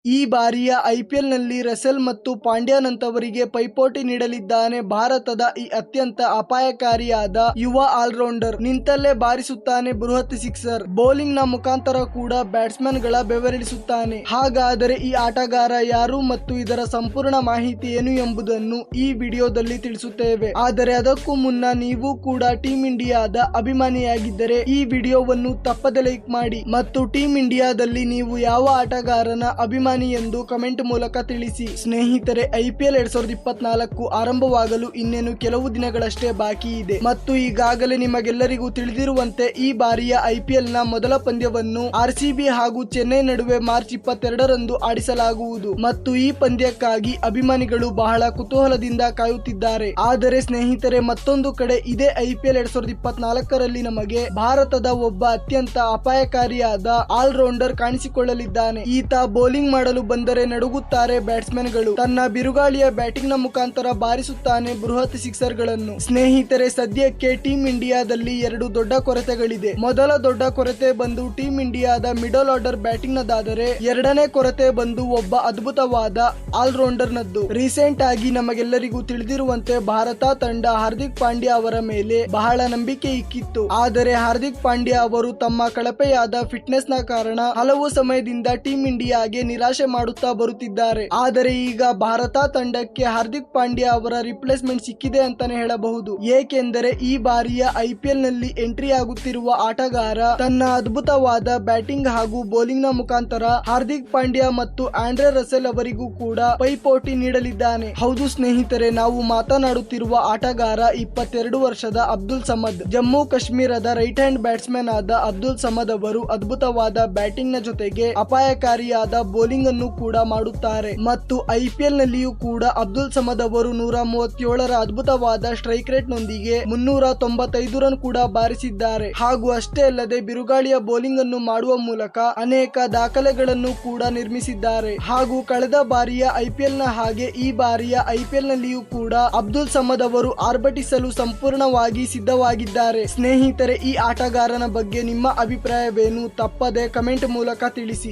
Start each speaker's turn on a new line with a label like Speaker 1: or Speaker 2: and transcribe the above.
Speaker 1: ಈ ಬಾರಿಯ ಐಪಿಎಲ್ನಲ್ಲಿ ರಸೆಲ್ ಮತ್ತು ಪಾಂಡ್ಯನಂತವರಿಗೆ ಪೈಪೋಟಿ ನೀಡಲಿದ್ದಾನೆ ಭಾರತದ ಈ ಅತ್ಯಂತ ಅಪಾಯಕಾರಿಯಾದ ಯುವ ಆಲ್ರೌಂಡರ್. ನಿಂತಲ್ಲೇ ಬಾರಿಸುತ್ತಾನೆ ಬೃಹತ್ ಸಿಕ್ಸರ್. ಬೌಲಿಂಗ್ ನ ಮುಖಾಂತರ ಕೂಡ ಬ್ಯಾಟ್ಸ್ಮನ್ ಗಳ ಬೆವರಿಳಿಸುತ್ತಾನೆ. ಹಾಗಾದರೆ ಈ ಆಟಗಾರ ಯಾರು ಮತ್ತು ಇದರ ಸಂಪೂರ್ಣ ಮಾಹಿತಿ ಏನು ಎಂಬುದನ್ನು ಈ ವಿಡಿಯೋದಲ್ಲಿ ತಿಳಿಸುತ್ತೇವೆ. ಆದರೆ ಅದಕ್ಕೂ ಮುನ್ನ ನೀವು ಕೂಡ ಟೀಮ್ ಇಂಡಿಯಾದ ಅಭಿಮಾನಿಯಾಗಿದ್ದರೆ ಈ ವಿಡಿಯೋವನ್ನು ತಪ್ಪದೆ ಲೈಕ್ ಮಾಡಿ ಮತ್ತು ಟೀಮ್ ಇಂಡಿಯಾದಲ್ಲಿ ನೀವು ಯಾವ ಆಟಗಾರನ ಅಭಿಮಾನಿ ಎಂದು ಕಮೆಂಟ್ ಮೂಲಕ ತಿಳಿಸಿ. ಸ್ನೇಹಿತರೆ, ಐಪಿಎಲ್ 2024 ಆರಂಭವಾಗಲು ಇನ್ನೇನು ಕೆಲವು ದಿನಗಳಷ್ಟೇ ಬಾಕಿ ಇದೆ ಮತ್ತು ಈಗಾಗಲೇ ನಿಮಗೆಲ್ಲರಿಗೂ ತಿಳಿದಿರುವಂತೆ ಈ ಬಾರಿಯ ಐಪಿಎಲ್ ನ ಮೊದಲ ಪಂದ್ಯವನ್ನು ಆರ್ಸಿಬಿ ಹಾಗೂ ಚೆನ್ನೈ ನಡುವೆ ಮಾರ್ಚ್ 22ರಂದು ಆಡಿಸಲಾಗುವುದು ಮತ್ತು ಈ ಪಂದ್ಯಕ್ಕಾಗಿ ಅಭಿಮಾನಿಗಳು ಬಹಳ ಕುತೂಹಲದಿಂದ ಕಾಯುತ್ತಿದ್ದಾರೆ. ಆದರೆ ಸ್ನೇಹಿತರೆ, ಮತ್ತೊಂದು ಕಡೆ ಇದೇ ಐಪಿಎಲ್ 2024ರಲ್ಲಿ ನಮಗೆ ಭಾರತದ ಒಬ್ಬ ಅತ್ಯಂತ ಅಪಾಯಕಾರಿಯಾದ ಆಲ್ರೌಂಡರ್ ಕಾಣಿಸಿಕೊಳ್ಳಲಿದ್ದಾನೆ. ಈತ ಬೌಲಿಂಗ್ ಮಾಡಲು ಬಂದರೆ ನಡುಗುತ್ತಾರೆ ಬ್ಯಾಟ್ಸ್ಮನ್ ಗಳು. ತನ್ನ ಬಿರುಗಾಳಿಯ ಬ್ಯಾಟಿಂಗ್ ನ ಮುಖಾಂತರ ಬಾರಿಸುತ್ತಾನೆ ಬೃಹತ್ ಸಿಕ್ಸರ್ ಗಳನ್ನು. ಸ್ನೇಹಿತರೆ, ಸದ್ಯಕ್ಕೆ ಟೀಮ್ ಇಂಡಿಯಾದಲ್ಲಿ ಎರಡು ದೊಡ್ಡ ಕೊರತೆಗಳಿದೆ. ಮೊದಲ ದೊಡ್ಡ ಕೊರತೆ ಬಂದು ಟೀಮ್ ಇಂಡಿಯಾದ ಮಿಡಲ್ ಆರ್ಡರ್ ಬ್ಯಾಟಿಂಗ್ ನದಾದರೆ ಎರಡನೇ ಕೊರತೆ ಬಂದು ಒಬ್ಬ ಅದ್ಭುತವಾದ ಆಲ್ರೌಂಡರ್ ನದ್ದು. ರೀಸೆಂಟ್ ಆಗಿ ನಮಗೆಲ್ಲರಿಗೂ ತಿಳಿದಿರುವಂತೆ ಭಾರತ ತಂಡ ಹಾರ್ದಿಕ್ ಪಾಂಡ್ಯ ಅವರ ಮೇಲೆ ಬಹಳ ನಂಬಿಕೆ ಇಕ್ಕಿತ್ತು. ಆದರೆ ಹಾರ್ದಿಕ್ ಪಾಂಡ್ಯ ಅವರು ತಮ್ಮ ಕಳಪೆಯಾದ ಫಿಟ್ನೆಸ್ ನ ಕಾರಣ ಹಲವು ಸಮಯದಿಂದ ಟೀಮ್ ಇಂಡಿಯಾಗೆ ನಿರಾಶೆ ಮಾಡುತ್ತಾ ಬರುತ್ತಿದ್ದಾರೆ. ಆದರೆ ಈಗ ಭಾರತ ತಂಡಕ್ಕೆ ಹಾರ್ದಿಕ್ ಪಾಂಡ್ಯ ಅವರ ರಿಪ್ಲೇಸ್ಮೆಂಟ್ ಸಿಕ್ಕಿದೆ ಅಂತಾನೆ ಹೇಳಬಹುದು. ಏಕೆಂದರೆ ಈ ಬಾರಿಯ ಐಪಿಎಲ್ ನಲ್ಲಿ ಎಂಟ್ರಿ ಆಗುತ್ತಿರುವ ಆಟಗಾರ ತನ್ನ ಅದ್ಭುತವಾದ ಬ್ಯಾಟಿಂಗ್ ಹಾಗೂ ಬೌಲಿಂಗ್ ನ ಮುಖಾಂತರ ಹಾರ್ದಿಕ್ ಪಾಂಡ್ಯ ಮತ್ತು ಆಂಡ್ರೆ ರಸೆಲ್ ಅವರಿಗೂ ಕೂಡ ಪೈಪೋಟಿ ನೀಡಲಿದ್ದಾನೆ. ಹೌದು ಸ್ನೇಹಿತರೆ, ನಾವು ಮಾತನಾಡುತ್ತಿರುವ ಆಟಗಾರ 22 ವರ್ಷದ ಅಬ್ದುಲ್ ಸಮದ್. ಜಮ್ಮು ಕಾಶ್ಮೀರದ ರೈಟ್ ಹ್ಯಾಂಡ್ ಬ್ಯಾಟ್ಸ್ಮನ್ ಆದ ಅಬ್ದುಲ್ ಸಮದ್ ಅವರು ಅದ್ಭುತವಾದ ಬ್ಯಾಟಿಂಗ್ ನ ಜೊತೆಗೆ ಅಪಾಯಕಾರಿಯಾದ ಬೌಲಿಂಗ್ ಅನ್ನು ಕೂಡ ಮಾಡುತ್ತಾರೆ ಮತ್ತು ಐಪಿಎಲ್ ನಲ್ಲಿಯೂ ಕೂಡ ಅಬ್ದುಲ್ ಸಮದ್ ಅವರು 137ರ ಅದ್ಭುತವಾದ ಸ್ಟ್ರೈಕ್ ರೇಟ್ ನೊಂದಿಗೆ 395 ರನ್ ಕೂಡ ಬಾರಿಸಿದ್ದಾರೆ. ಹಾಗೂ ಅಷ್ಟೇ ಅಲ್ಲದೆ ಬಿರುಗಾಳಿಯ ಬೌಲಿಂಗ್ ಅನ್ನು ಮಾಡುವ ಮೂಲಕ ಅನೇಕ ದಾಖಲೆಗಳನ್ನು ಕೂಡ ನಿರ್ಮಿಸಿದ್ದಾರೆ. ಹಾಗೂ ಕಳೆದ ಬಾರಿಯ ಐಪಿಎಲ್ ನ ಹಾಗೆ ಈ ಬಾರಿಯ ಐಪಿಎಲ್ ನಲ್ಲಿಯೂ ಕೂಡ ಅಬ್ದುಲ್ ಸಮದ್ ಅವರು ಆರ್ಭಟಿಸಲು ಸಂಪೂರ್ಣವಾಗಿ ಸಿದ್ಧವಾಗಿದ್ದಾರೆ. ಸ್ನೇಹಿತರೆ, ಈ ಆಟಗಾರನ ಬಗ್ಗೆ ನಿಮ್ಮ ಅಭಿಪ್ರಾಯವೇನು? ತಪ್ಪದೆ ಕಮೆಂಟ್ ಮೂಲಕ ತಿಳಿಸಿ.